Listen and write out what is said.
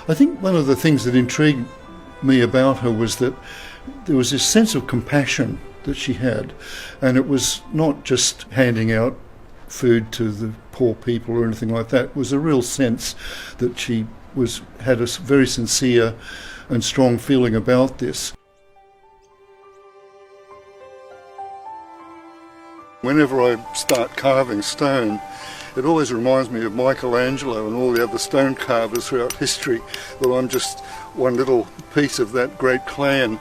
I think one of the things that intrigued me about her was that there was this sense of compassion that she had, and it was not just handing out food to the poor people or anything like that. It was a real sense that she had a very sincere and strong feeling about this. Whenever I start carving stone, it always reminds me of Michelangelo and all the other stone carvers throughout history, that I'm just one little piece of that great clan.